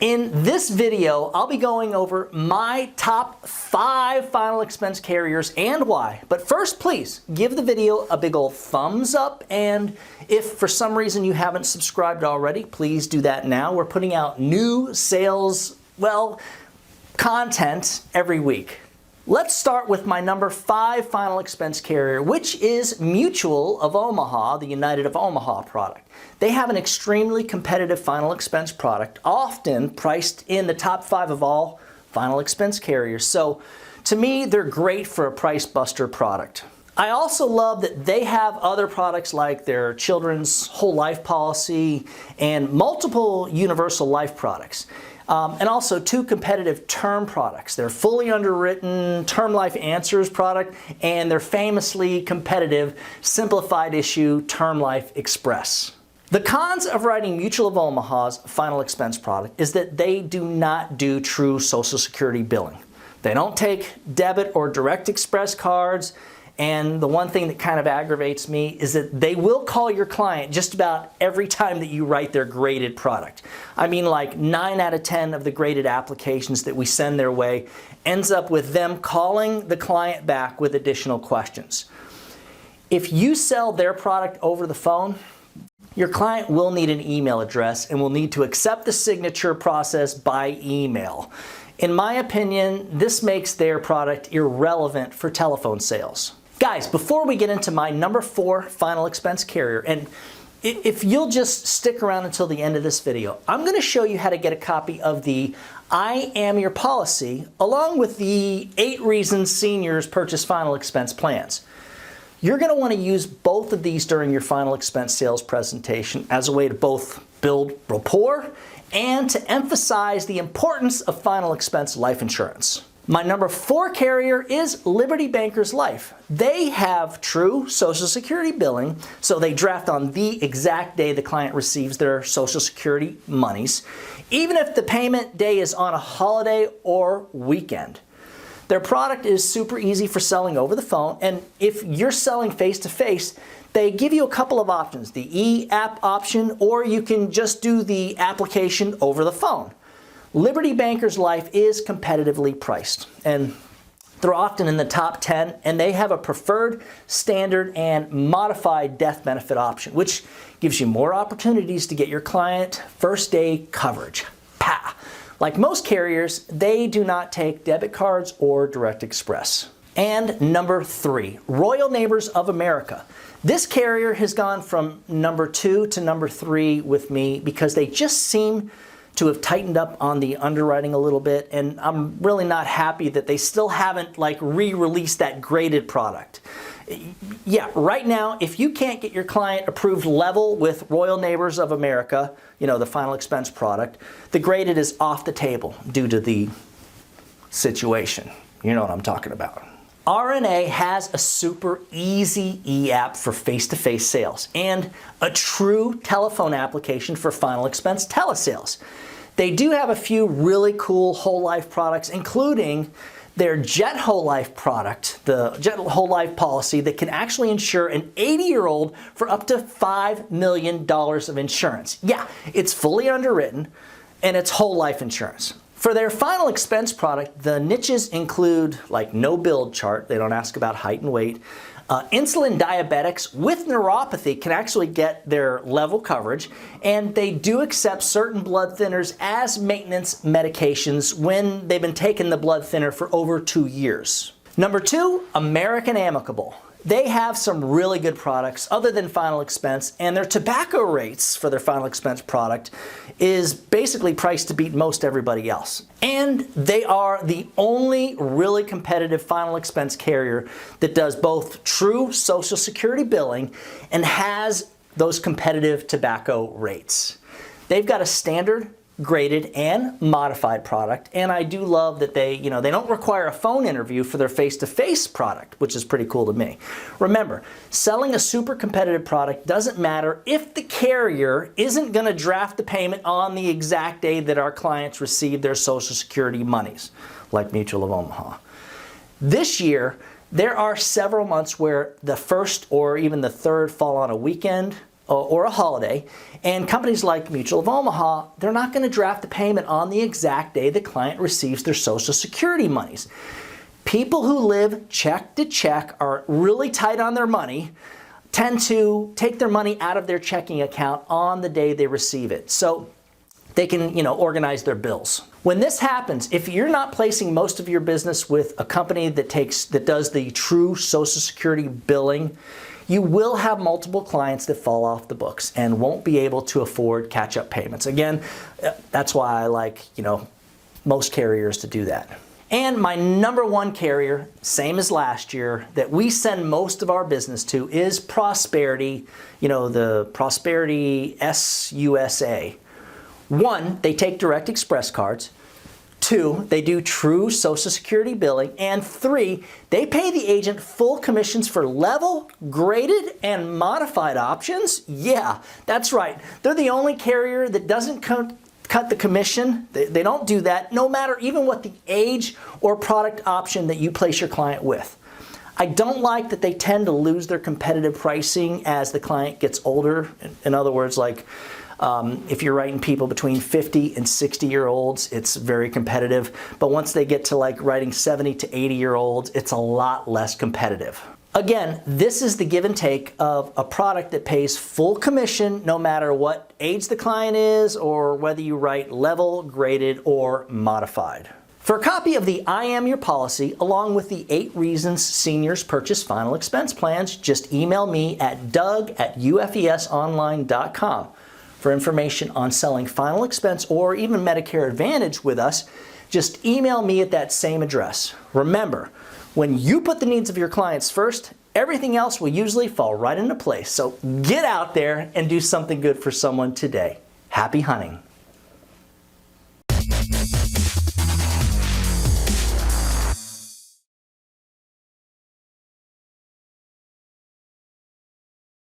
In this video, I'll be going over my top 5 final expense carriers and why. But first, please give the video a big old thumbs up, and if for some reason you haven't subscribed already, please do that now. We're putting out new sales, content every week. Let's start with my number 5 final expense carrier, which is Mutual of Omaha, the United of Omaha product. They have an extremely competitive final expense product, often priced in the top 5 of all final expense carriers. So to me, they're great for a price buster product. I also love that they have other products like their children's whole life policy and multiple universal life products. And also 2 competitive term products. Their fully underwritten Term Life Answers product and their famously competitive simplified issue Term Life Express. The cons of writing Mutual of Omaha's final expense product is that they do not do true Social Security billing. They don't take debit or direct express cards. And the one thing that kind of aggravates me is that they will call your client just about every time that you write their graded product. I mean, like 9 out of 10 of the graded applications that we send their way ends up with them calling the client back with additional questions. If you sell their product over the phone, your client will need an email address and will need to accept the signature process by email. In my opinion, this makes their product irrelevant for telephone sales. Guys, before we get into my number 4 final expense carrier, and if you'll just stick around until the end of this video, I'm going to show you how to get a copy of the I Am Your Policy along with the 8 Reasons Seniors Purchase Final Expense Plans. You're going to want to use both of these during your final expense sales presentation as a way to both build rapport and to emphasize the importance of final expense life insurance. My number 4 carrier is Liberty Bankers Life. They have true Social Security billing, so they draft on the exact day the client receives their Social Security monies, even if the payment day is on a holiday or weekend. Their product is super easy for selling over the phone, and if you're selling face-to-face, they give you a couple of options, the e-app option, or you can just do the application over the phone. Liberty Bankers Life is competitively priced, and they're often in the top 10, and they have a preferred, standard, and modified death benefit option, which gives you more opportunities to get your client first-day coverage. Pa! Like most carriers, they do not take debit cards or direct express. And number 3, Royal Neighbors of America. This carrier has gone from number 2 to number 3 with me because they just seem to have tightened up on the underwriting a little bit, and I'm really not happy that they still haven't re-released that graded product. Yeah, right now, if you can't get your client approved level with Royal Neighbors of America, the final expense product, the graded is off the table due to the situation. You know what I'm talking about. RNA has a super easy e-app for face-to-face sales and a true telephone application for final expense telesales. They do have a few really cool whole life products, including their Jet Whole Life product, the Jet Whole Life policy that can actually insure an 80-year-old for up to $5 million of insurance. Yeah, it's fully underwritten and it's whole life insurance. For their final expense product, the niches include no build chart, they don't ask about height and weight. Insulin diabetics with neuropathy can actually get their level coverage, and they do accept certain blood thinners as maintenance medications when they've been taking the blood thinner for over 2 years. Number 2, American Amicable. They have some really good products other than final expense, and their tobacco rates for their final expense product is basically priced to beat most everybody else. And they are the only really competitive final expense carrier that does both true Social Security billing and has those competitive tobacco rates. They've got a standard, graded, and modified product, and I do love that they don't require a phone interview for their face-to-face product, which is pretty cool to me. Remember, selling a super competitive product doesn't matter if the carrier isn't going to draft the payment on the exact day that our clients receive their Social Security monies, like Mutual of Omaha. This year, there are several months where the first or even the third fall on a weekend, or a holiday, and companies like Mutual of Omaha, they're not going to draft the payment on the exact day the client receives their Social Security monies. People who live check to check, are really tight on their money, tend to take their money out of their checking account on the day they receive it, so they can, organize their bills. When this happens, if you're not placing most of your business with a company that does the true Social Security billing, you will have multiple clients that fall off the books and won't be able to afford catch-up payments. Again, that's why I like, most carriers to do that. And my number one carrier, same as last year, that we send most of our business to is Prosperity, the Prosperity SUSA. 1, they take Direct Express cards. 2, they do true Social Security billing. And 3, they pay the agent full commissions for level, graded, and modified options. Yeah, that's right. They're the only carrier that doesn't cut the commission. They don't do that, no matter even what the age or product option that you place your client with. I don't like that they tend to lose their competitive pricing as the client gets older. In other words, if you're writing people between 50 and 60-year-olds, it's very competitive. But once they get to writing 70 to 80-year-olds, it's a lot less competitive. Again, this is the give and take of a product that pays full commission no matter what age the client is or whether you write level, graded, or modified. For a copy of the I Am Your Policy, along with the 8 Reasons Seniors Purchase Final Expense Plans, just email me at doug@ufesonline.com. For information on selling final expense or even Medicare Advantage with us, just email me at that same address. Remember, when you put the needs of your clients first, everything else will usually fall right into place. So get out there and do something good for someone today. Happy hunting.